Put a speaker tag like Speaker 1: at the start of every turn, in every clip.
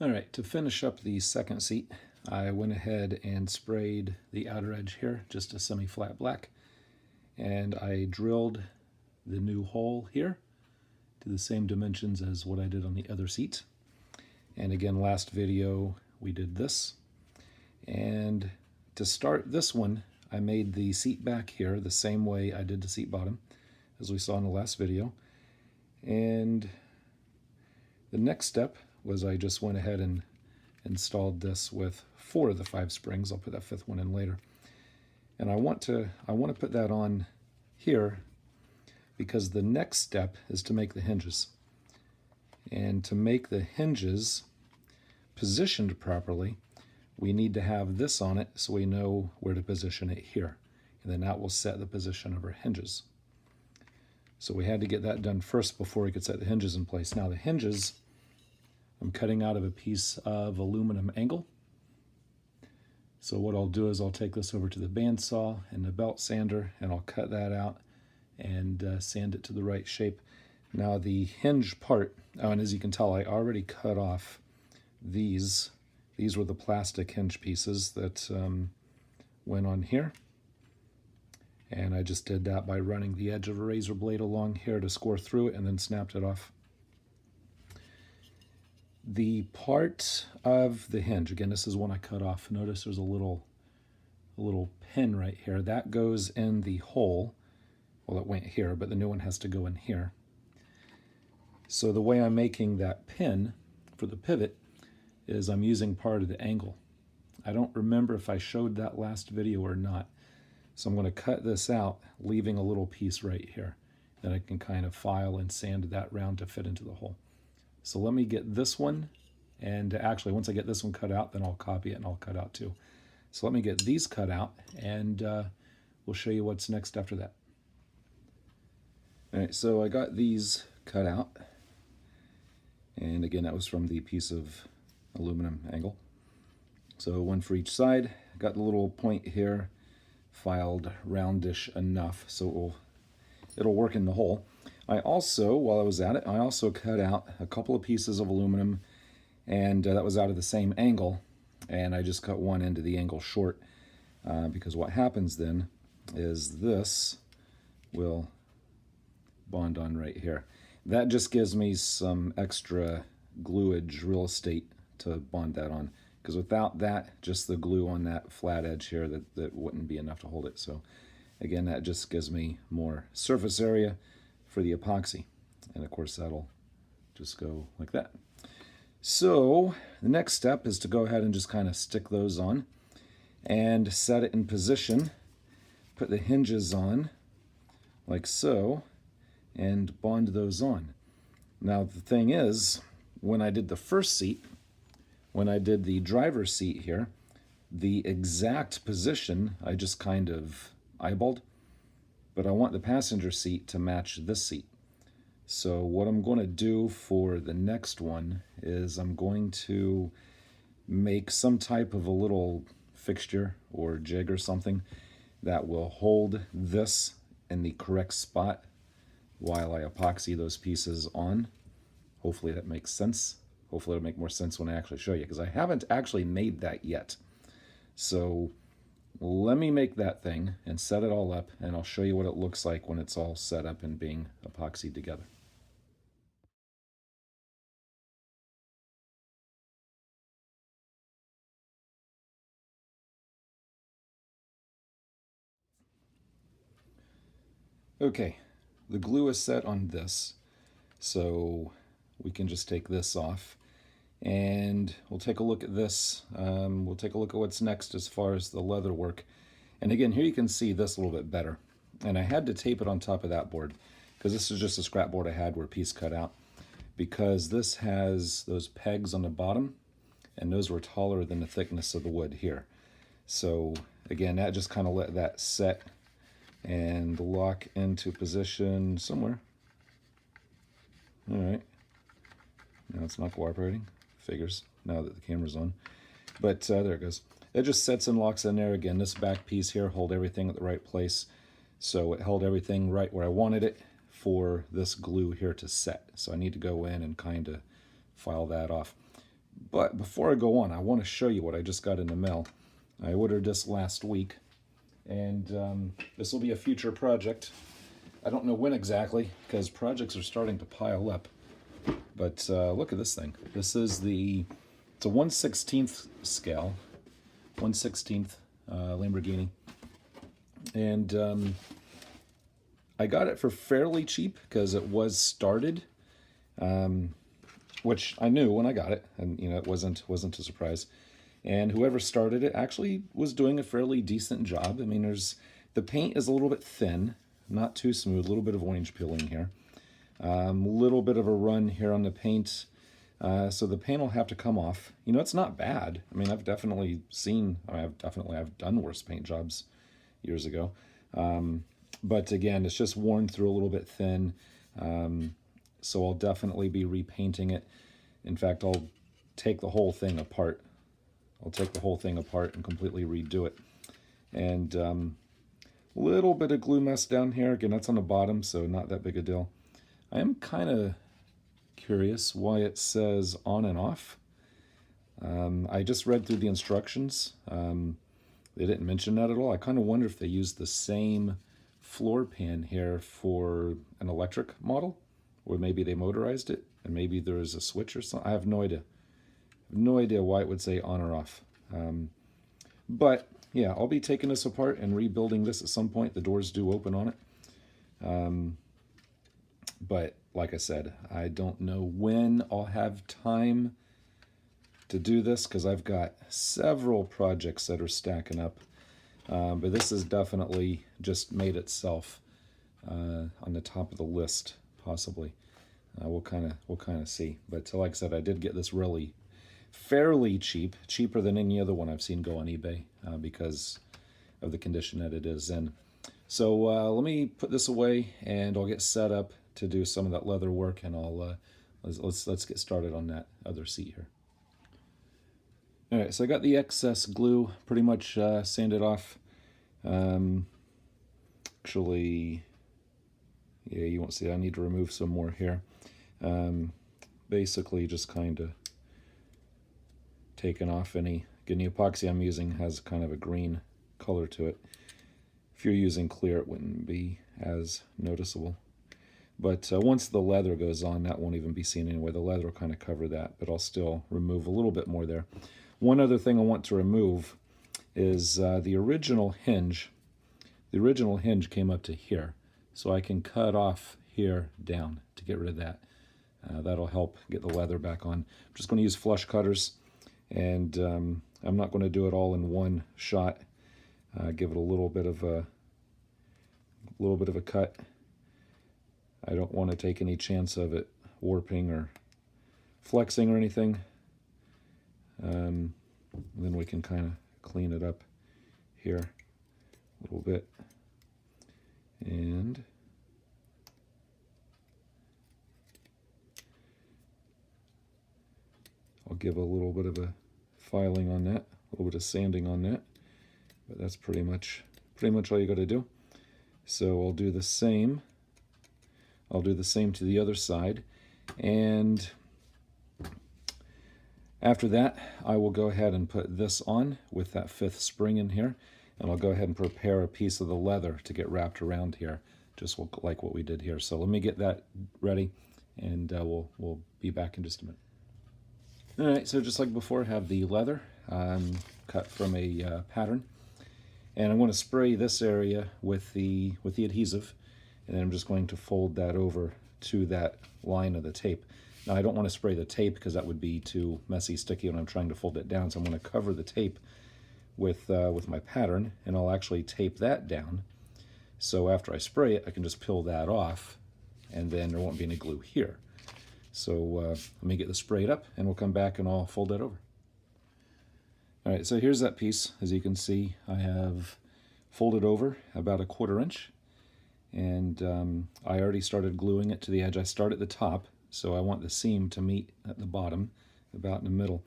Speaker 1: All right, to finish up the second seat, I went ahead and sprayed the outer edge here, just a semi-flat black, and I drilled the new hole here to the same dimensions as what I did on the other seat. And again, last video we did this. And to start this one, I made the seat back here the same way I did the seat bottom, as we saw in the last video. And the next step was I just went ahead and installed this with 4 of the 5 springs. I'll put that 5th one in later. And I want to put that on here because the next step is to make the hinges. And to make the hinges positioned properly, we need to have this on it so we know where to position it here. And then that will set the position of our hinges. So we had to get that done first before we could set the hinges in place. Now the hinges, I'm cutting out of a piece of aluminum angle. So what I'll do is I'll take this over to the bandsaw and the belt sander and I'll cut that out and sand it to the right shape. Now the hinge part, and as you can tell, I already cut off these. These were the plastic hinge pieces that went on here. And I just did that by running the edge of a razor blade along here to score through it and then snapped it off. The part of the hinge, again, this is one I cut off. Notice there's a little pin right here. That goes in the hole. Well, it went here, but the new one has to go in here. So the way I'm making that pin for the pivot is I'm using part of the angle. I don't remember if I showed that last video or not. So I'm going to cut this out, leaving a little piece right here. Then I can kind of file and sand that round to fit into the hole. So let me get this one, and actually once I get this one cut out, then I'll copy it and I'll cut out too. So let me get these cut out, and we'll show you what's next after that. All right, so I got these cut out. And again, that was from the piece of aluminum angle. So one for each side. Got the little point here filed roundish enough so it'll work in the hole. I also, while I was at it, I also cut out a couple of pieces of aluminum, and that was out of the same angle, and I just cut one end of the angle short because what happens then is this will bond on right here. That just gives me some extra gluage real estate to bond that on, because without that, just the glue on that flat edge here, that wouldn't be enough to hold it. So again, that just gives me more surface area for the epoxy. And of course, that'll just go like that. So the next step is to go ahead and just kind of stick those on and set it in position, put the hinges on like so, and bond those on. Now the thing is, when I did the first seat, when I did the driver's seat here, the exact position I just kind of eyeballed, but I want the passenger seat to match this seat. So what I'm going to do for the next one is I'm going to make some type of a little fixture or jig or something that will hold this in the correct spot while I epoxy those pieces on. Hopefully that makes sense. Hopefully it'll make more sense when I actually show you, because I haven't actually made that yet. So let me make that thing and set it all up, and I'll show you what it looks like when it's all set up and being epoxied together. Okay, the glue is set on this, so we can just take this off. And we'll take a look at this. We'll take a look at what's next as far as the leather work. And again, here you can see this a little bit better. And I had to tape it on top of that board because this is just a scrap board I had where a piece cut out, because this has those pegs on the bottom, and those were taller than the thickness of the wood here. So again, that just kind of let that set and lock into position somewhere. All right. Now it's not cooperating. Figures now that the camera's on, but there it goes. It just sets and locks in there. Again, this back piece here hold everything at the right place, so it held everything right where I wanted it for this glue here to set. So I need to go in and kind of file that off. But before I go on, I want to show you what I just got in the mail. I ordered this last week, and this will be a future project. I don't know when exactly, because projects are starting to pile up. But look at this thing. This is it's a 1/16 scale, 1/16 Lamborghini. And I got it for fairly cheap because it was started, which I knew when I got it, and it wasn't a surprise. And whoever started it actually was doing a fairly decent job. I mean, the paint is a little bit thin, not too smooth, a little bit of orange peeling here. A little bit of a run here on the paint, so the paint will have to come off. It's not bad. I mean, I've definitely I've done worse paint jobs years ago. But again, it's just worn through a little bit thin, so I'll definitely be repainting it. In fact, I'll take the whole thing apart. And completely redo it. And a little bit of glue mess down here. Again, that's on the bottom, so not that big a deal. I am kind of curious why it says on and off. I just read through the instructions. They didn't mention that at all. I kind of wonder if they used the same floor pan here for an electric model, or maybe they motorized it, and maybe there's a switch or something. I have no idea. No idea why it would say on or off. But yeah, I'll be taking this apart and rebuilding this at some point. The doors do open on it. But like I said, I don't know when I'll have time to do this because I've got several projects that are stacking up. But this has definitely just made itself on the top of the list, possibly. We'll kind of see. But like I said, I did get this really fairly cheap, cheaper than any other one I've seen go on eBay because of the condition that it is in. So let me put this away, and I'll get set up to do some of that leather work, and I'll let's get started on that other seat here. All right, so I got the excess glue pretty much sanded off. Actually, yeah, you won't see it. I need to remove some more here. Basically, just kind of taking off any. Again, the epoxy I'm using has kind of a green color to it. If you're using clear, it wouldn't be as noticeable. But once the leather goes on, that won't even be seen anyway. The leather will kind of cover that, but I'll still remove a little bit more there. One other thing I want to remove is the original hinge. The original hinge came up to here, so I can cut off here down to get rid of that. That'll help get the leather back on. I'm just going to use flush cutters, and I'm not going to do it all in one shot. Give it a little bit of a cut. I don't want to take any chance of it warping or flexing or anything. Then we can kind of clean it up here a little bit. And I'll give a little bit of a filing on that, a little bit of sanding on that. But that's pretty much all you got to do. So I'll do the same. I'll do the same to the other side, and after that I will go ahead and put this on with that 5th spring in here, and I'll go ahead and prepare a piece of the leather to get wrapped around here, just like what we did here. So let me get that ready, and we'll be back in just a minute. All right, so just like before, I have the leather cut from a pattern, and I'm going to spray this area with the adhesive. And then I'm just going to fold that over to that line of the tape. Now, I don't want to spray the tape because that would be too messy, sticky when I'm trying to fold it down. So I'm going to cover the tape with my pattern, and I'll actually tape that down. So after I spray it, I can just peel that off, and then there won't be any glue here. So let me get this sprayed up, and we'll come back and I'll fold that over. All right, so here's that piece. As you can see, I have folded over about a 1/4 inch. And I already started gluing it to the edge. I start at the top, so I want the seam to meet at the bottom, about in the middle.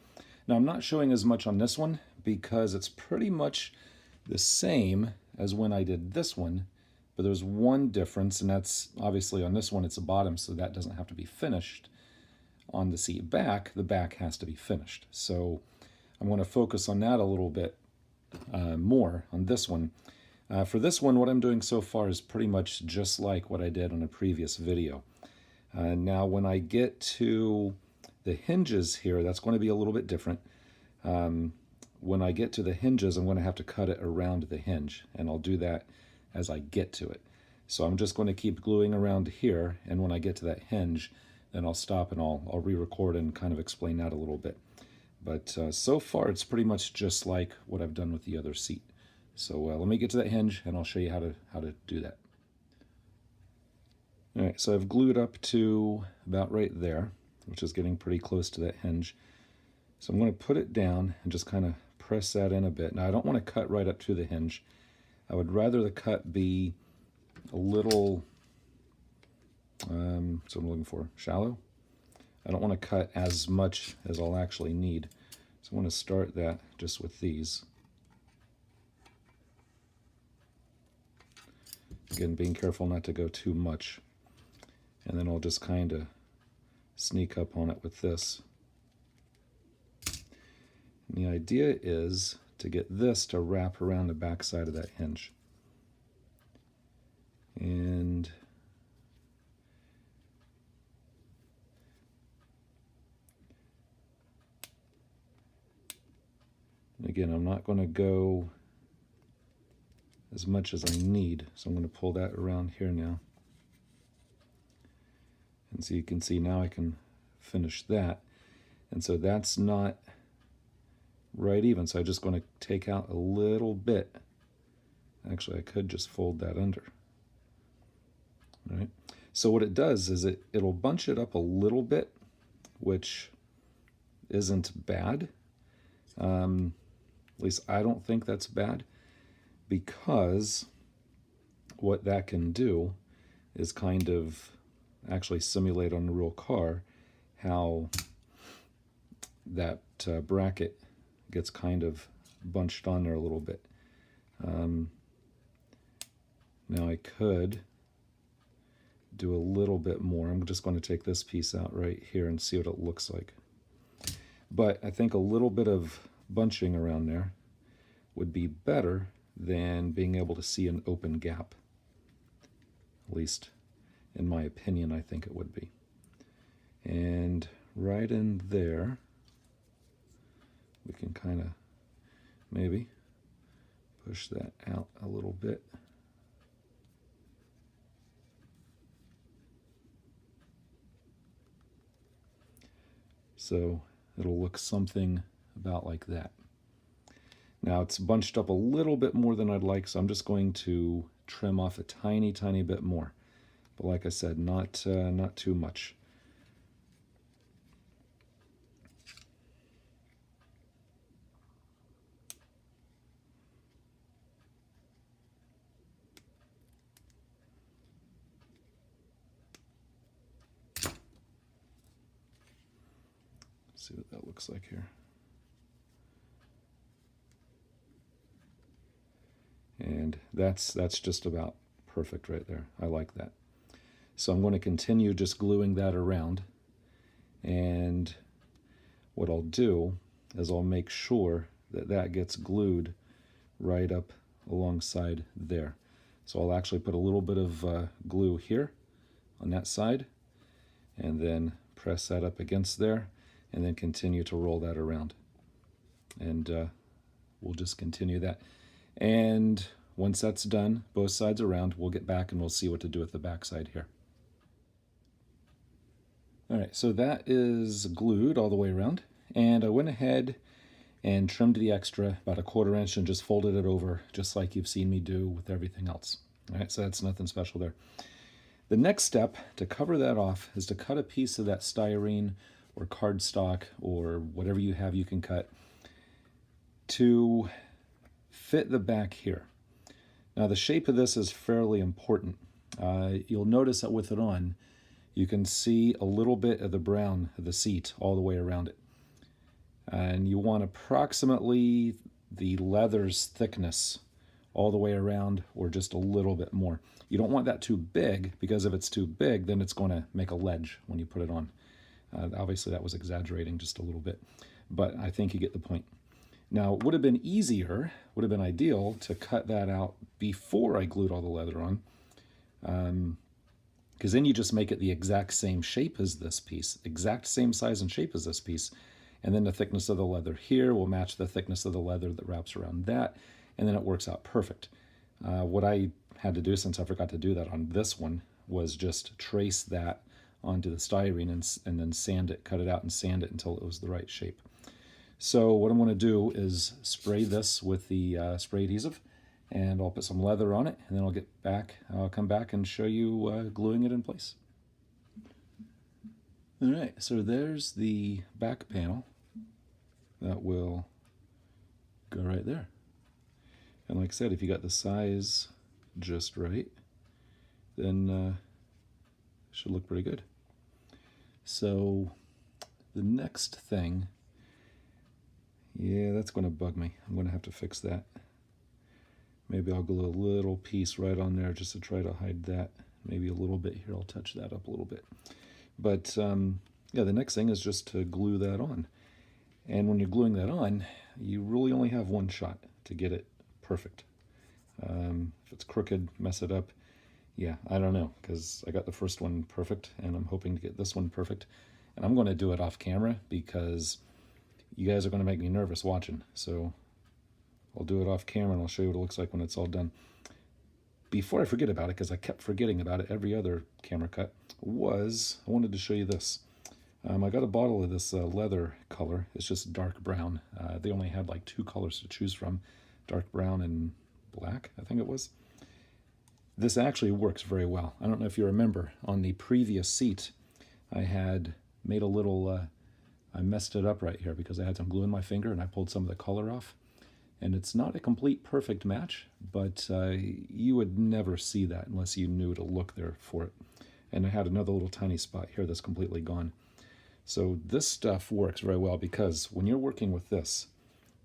Speaker 1: Now, I'm not showing as much on this one because it's pretty much the same as when I did this one, but there's one difference, and that's obviously on this one it's a bottom, so that doesn't have to be finished. on the seat back, the back has to be finished. So I'm going to focus on that a little bit more on this one. For this one, what I'm doing so far is pretty much just like what I did on a previous video. Now, when I get to the hinges here, that's going to be a little bit different. When I get to the hinges, I'm going to have to cut it around the hinge, and I'll do that as I get to it. So I'm just going to keep gluing around here, and when I get to that hinge, then I'll stop and I'll re-record and kind of explain that a little bit. But so far, it's pretty much just like what I've done with the other seat. So let me get to that hinge, and I'll show you how to do that. All right, so I've glued up to about right there, which is getting pretty close to that hinge. So I'm going to put it down and just kind of press that in a bit. Now, I don't want to cut right up to the hinge. I would rather the cut be a little, so I'm looking for shallow. I don't want to cut as much as I'll actually need. So I want to start that just with these. Again, being careful not to go too much. And then I'll just kind of sneak up on it with this. And the idea is to get this to wrap around the back side of that hinge. And again, I'm not going to go as much as I need, so I'm going to pull that around here now. And so you can see now I can finish that. And so that's not right even, so I'm just going to take out a little bit. Actually, I could just fold that under. All right. So what it does is it'll bunch it up a little bit, which isn't bad. At least I don't think that's bad, because what that can do is kind of actually simulate on a real car how that bracket gets kind of bunched on there a little bit. Now I could do a little bit more. I'm just going to take this piece out right here and see what it looks like. But I think a little bit of bunching around there would be better than being able to see an open gap. At least in my opinion, I think it would be. And right in there, we can kind of maybe push that out a little bit. So it'll look something about like that. Now it's bunched up a little bit more than I'd like, so I'm just going to trim off a tiny, tiny bit more. But like I said, not too much. See what that looks like here. And that's just about perfect right there. I like that. So I'm going to continue just gluing that around. And what I'll do is I'll make sure that that gets glued right up alongside there. So I'll actually put a little bit of glue here on that side, and then press that up against there, and then continue to roll that around. And we'll just continue that. And once that's done, both sides around, we'll get back and we'll see what to do with the back side here. All right, so that is glued all the way around, and I went ahead and trimmed the extra about 1/4 inch and just folded it over just like you've seen me do with everything else. All right, so that's nothing special there. The next step to cover that off is to cut a piece of that styrene or cardstock or whatever you have you can cut to fit the back here. Now the shape of this is fairly important. You'll notice that with it on, you can see a little bit of the brown of the seat all the way around it. And you want approximately the leather's thickness all the way around, or just a little bit more. You don't want that too big, because if it's too big, then it's going to make a ledge when you put it on. Obviously that was exaggerating just a little bit, but I think you get the point. Now, it would have been easier, would have been ideal to cut that out before I glued all the leather on, because then you just make it the exact same shape as this piece, exact same size and shape as this piece, and then the thickness of the leather here will match the thickness of the leather that wraps around that, and then it works out perfect. What I had to do, since I forgot to do that on this one, was just trace that onto the styrene and then sand it, cut it out and sand it until it was the right shape. So what I'm going to do is spray this with the spray adhesive, and I'll put some leather on it, and then I'll come back and show you gluing it in place. All right, so there's the back panel that will go right there. And like I said, if you got the size just right, then it should look pretty good. So the next thing, yeah, that's going to bug me. I'm going to have to fix that. Maybe I'll glue a little piece right on there just to try to hide that. Maybe a little bit here. I'll touch that up a little bit. But yeah, the next thing is just to glue that on. And when you're gluing that on, you really only have one shot to get it perfect. If it's crooked, mess it up. Yeah, I don't know, because I got the first one perfect, and I'm hoping to get this one perfect. And I'm going to do it off camera because you guys are going to make me nervous watching. So I'll do it off camera, and I'll show you what it looks like when it's all done. Before I forget about it, because I kept forgetting about it every other camera cut, I wanted to show you this. I got a bottle of this leather color. It's just dark brown. They only had like 2 colors to choose from, dark brown and black, I think it was. This actually works very well. I don't know if you remember, on the previous seat, I had made a little, I messed it up right here because I had some glue in my finger and I pulled some of the color off. And it's not a complete perfect match, but you would never see that unless you knew to look there for it. And I had another little tiny spot here that's completely gone. So this stuff works very well because when you're working with this,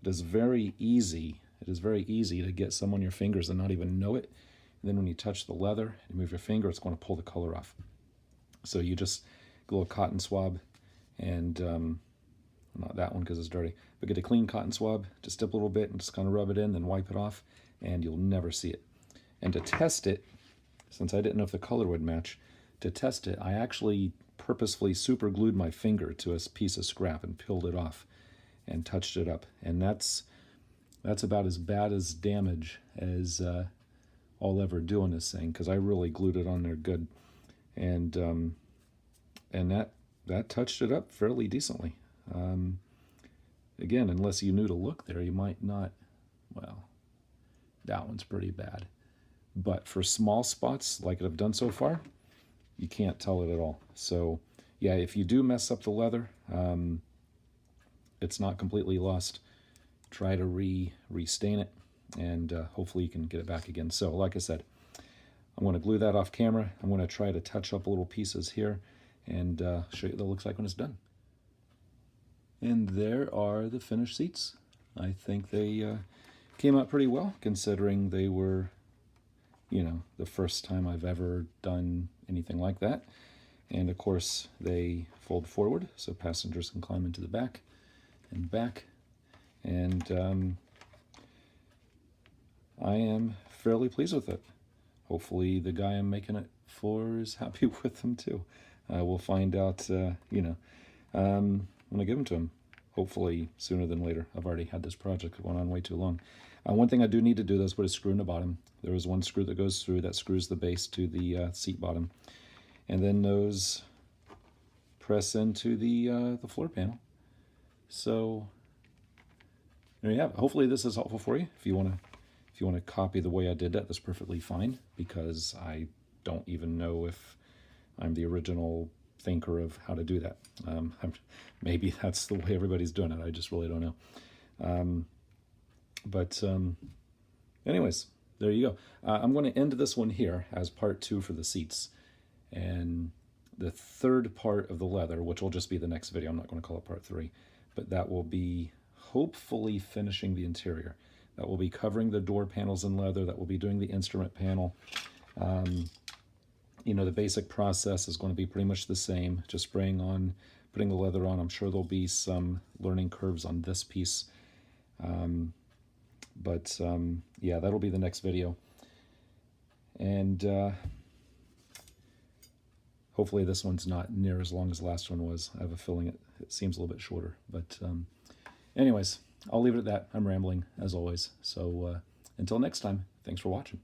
Speaker 1: it is very easy to get some on your fingers and not even know it. And then when you touch the leather and move your finger, it's going to pull the color off. So you just glue a cotton swab and, not that one because it's dirty, but get a clean cotton swab, just dip a little bit and just kind of rub it in, then wipe it off, and you'll never see it. And to test it, since I didn't know if the color would match, to test it, I actually purposefully super glued my finger to a piece of scrap and peeled it off and touched it up. And that's about as bad as damage as I'll ever do on this thing, because I really glued it on there good. And that touched it up fairly decently. Again, unless you knew to look there, you might not. Well, that one's pretty bad. But for small spots like I've done so far, you can't tell it at all. So yeah, if you do mess up the leather, it's not completely lost. Try to restain it, and hopefully you can get it back again. So like I said, I'm going to glue that off camera. I'm going to try to touch up little pieces here and show you what it looks like when it's done. And there are the finished seats. I think they came out pretty well, considering they were, you know, the first time I've ever done anything like that. And of course, they fold forward, so passengers can climb into the back and back. And I am fairly pleased with it. Hopefully the guy I'm making it for is happy with them too. We'll find out, when I give them to him, hopefully sooner than later. I've already had this project going on way too long. One thing I do need to do, though, is put a screw in the bottom. There is one screw that goes through that screws the base to the seat bottom. And then those press into the floor panel. So there you have it. Hopefully this is helpful for you. If you want to copy the way I did that, that's perfectly fine, because I don't even know if I'm the original thinker of how to do that. Maybe that's the way everybody's doing it. I just really don't know. Anyways, there you go. I'm going to end this one here as part 2 for the seats. And the third part of the leather, which will just be the next video, I'm not going to call it part 3, but that will be hopefully finishing the interior. That will be covering the door panels in leather. That will be doing the instrument panel. You know, the basic process is going to be pretty much the same, just spraying on putting the leather on. I'm sure there'll be some learning curves on this piece. Yeah, that'll be the next video. And hopefully this one's not near as long as the last one was. I have a feeling it seems a little bit shorter. But anyways, I'll leave it at that. I'm rambling, as always. So until next time, thanks for watching.